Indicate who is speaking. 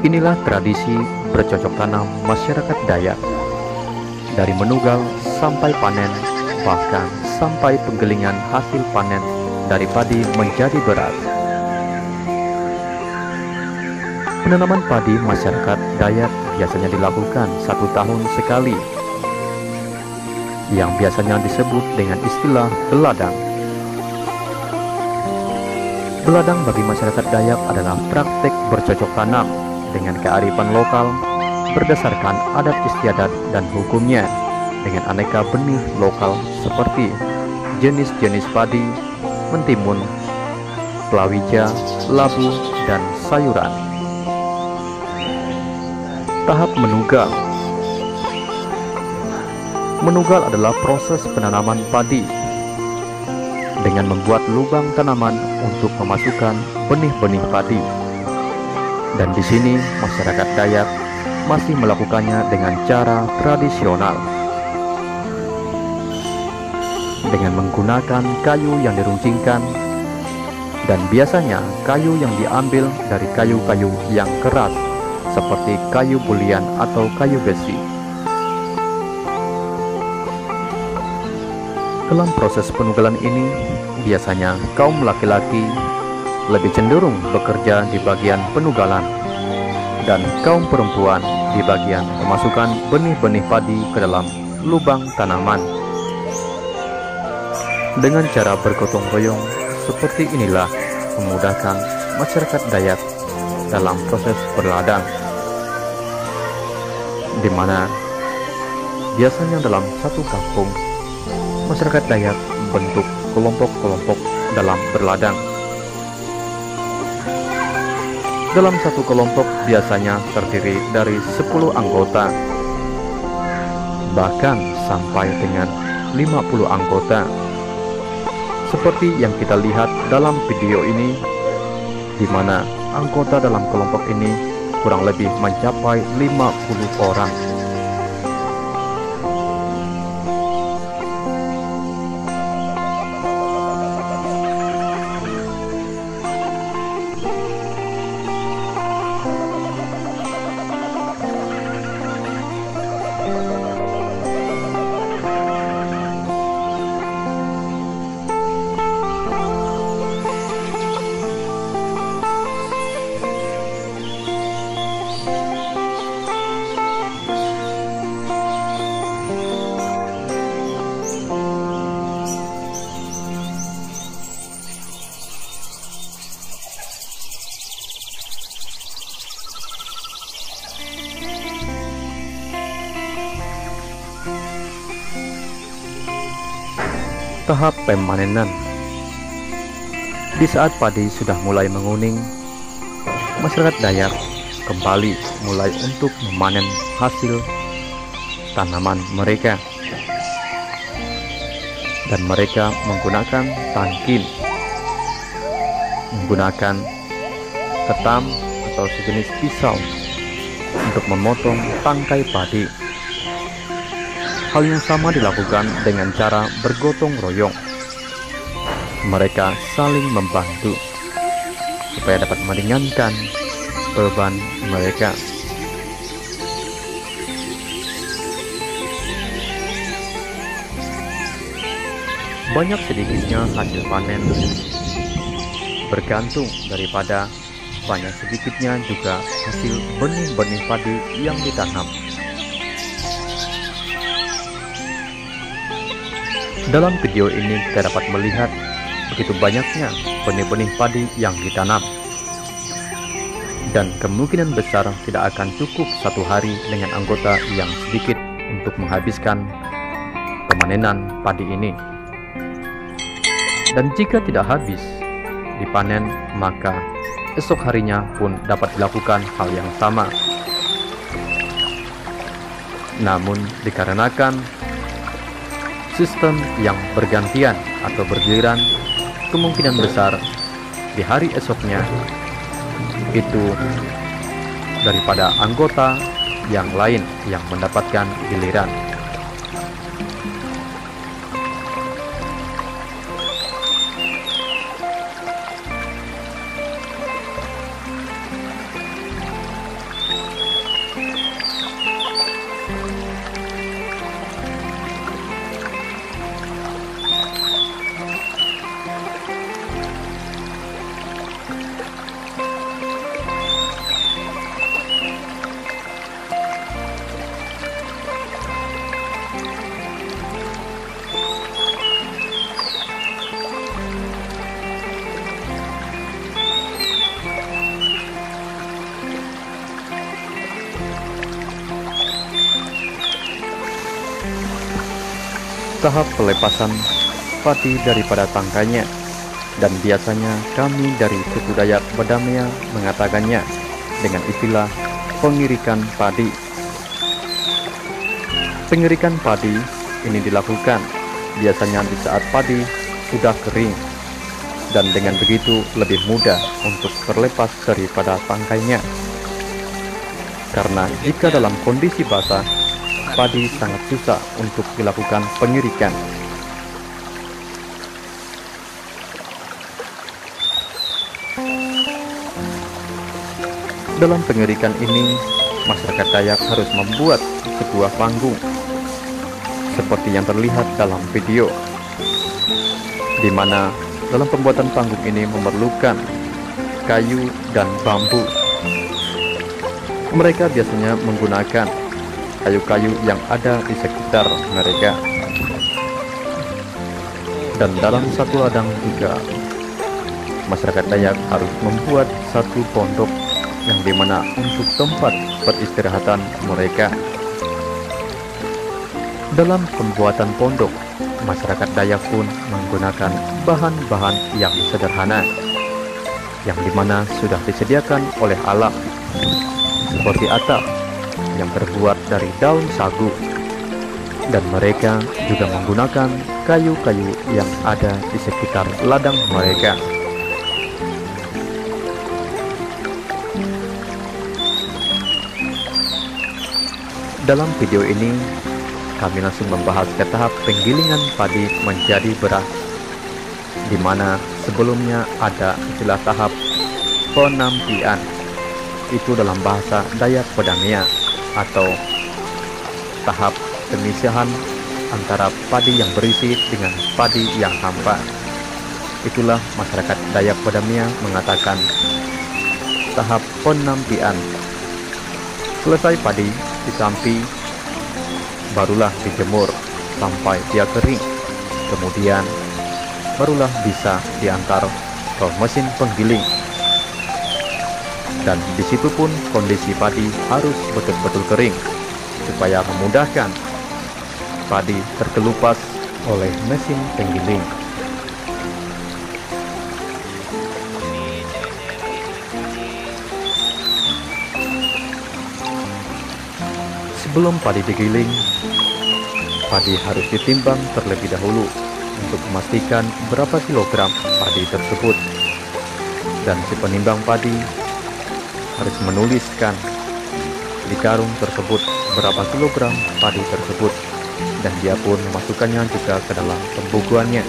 Speaker 1: Inilah tradisi bercocok tanam masyarakat Dayak. Dari menugal sampai panen, bahkan sampai penggilingan hasil panen dari padi menjadi beras. Penanaman padi masyarakat Dayak biasanya dilakukan 1 tahun sekali, yang biasanya disebut dengan istilah beladang. Beladang bagi masyarakat Dayak adalah praktek bercocok tanam dengan kearifan lokal berdasarkan adat istiadat dan hukumnya, dengan aneka benih lokal seperti jenis-jenis padi, mentimun, palawija, labu, dan sayuran. Tahap menugal. Menugal adalah proses penanaman padi dengan membuat lubang tanaman untuk memasukkan benih-benih padi. Dan di sini masyarakat Dayak masih melakukannya dengan cara tradisional, dengan menggunakan kayu yang diruncingkan, dan biasanya kayu yang diambil dari kayu-kayu yang keras seperti kayu bulian atau kayu besi. Dalam proses penugalan ini, biasanya kaum laki-laki lebih cenderung bekerja di bagian penugalan, dan kaum perempuan di bagian memasukkan benih-benih padi ke dalam lubang tanaman. Dengan cara bergotong royong seperti inilah memudahkan masyarakat Dayak dalam proses berladang, di mana biasanya dalam satu kampung masyarakat Dayak bentuk kelompok-kelompok dalam berladang. Dalam satu kelompok biasanya terdiri dari 10 anggota, bahkan sampai dengan 50 anggota. Seperti yang kita lihat dalam video ini, di mana anggota dalam kelompok ini kurang lebih mencapai 50 orang. Tahap pemanenan. Di saat padi sudah mulai menguning, masyarakat Dayak kembali mulai untuk memanen hasil tanaman mereka, dan mereka menggunakan tangkin, menggunakan ketam atau sejenis pisau untuk memotong tangkai padi. Hal yang sama dilakukan dengan cara bergotong royong. Mereka saling membantu supaya dapat meringankan beban mereka. Banyak sedikitnya hasil panen bergantung daripada banyak sedikitnya juga hasil benih-benih padi yang ditanam. Dalam video ini kita dapat melihat begitu banyaknya benih-benih padi yang ditanam, dan kemungkinan besar tidak akan cukup 1 hari dengan anggota yang sedikit untuk menghabiskan pemanenan padi ini. Dan jika tidak habis dipanen, maka esok harinya pun dapat dilakukan hal yang sama. Namun dikarenakan sistem yang bergantian atau bergiliran, kemungkinan besar di hari esoknya itu daripada anggota yang lain yang mendapatkan giliran. Tahap pelepasan padi daripada tangkainya, dan biasanya kami dari suku Dayak Badamea mengatakannya dengan istilah pengirikan padi. Pengirikan padi ini dilakukan biasanya di saat padi sudah kering, dan dengan begitu lebih mudah untuk terlepas daripada tangkainya. Karena jika dalam kondisi basah, padi sangat susah untuk dilakukan pengirikan. Dalam pengirikan ini, masyarakat Dayak harus membuat sebuah panggung seperti yang terlihat dalam video, di mana dalam pembuatan panggung ini memerlukan kayu dan bambu. Mereka biasanya menggunakan kayu-kayu yang ada di sekitar mereka. Dan dalam satu ladang juga, masyarakat Dayak harus membuat satu pondok yang dimana untuk tempat peristirahatan mereka. Dalam pembuatan pondok, masyarakat Dayak pun menggunakan bahan-bahan yang sederhana, yang dimana sudah disediakan oleh alam, seperti atap yang terbuat dari daun sagu, dan mereka juga menggunakan kayu-kayu yang ada di sekitar ladang mereka. Dalam video ini kami langsung membahas ke tahap penggilingan padi menjadi beras, di mana sebelumnya ada istilah tahap penampian, itu dalam bahasa Dayak Badamea, atau tahap pemisahan antara padi yang berisi dengan padi yang hampa. Itulah masyarakat Dayak Badamea mengatakan tahap penampian. Selesai padi disampi, barulah dijemur sampai dia kering, kemudian barulah bisa diantar ke mesin penggiling. Dan disitu pun kondisi padi harus betul-betul kering supaya memudahkan padi terkelupas oleh mesin penggiling. Sebelum padi digiling, padi harus ditimbang terlebih dahulu untuk memastikan berapa kilogram padi tersebut. Dan si penimbang padi harus menuliskan di karung tersebut berapa kilogram padi tersebut, dan dia pun memasukkannya juga ke dalam pembukuannya.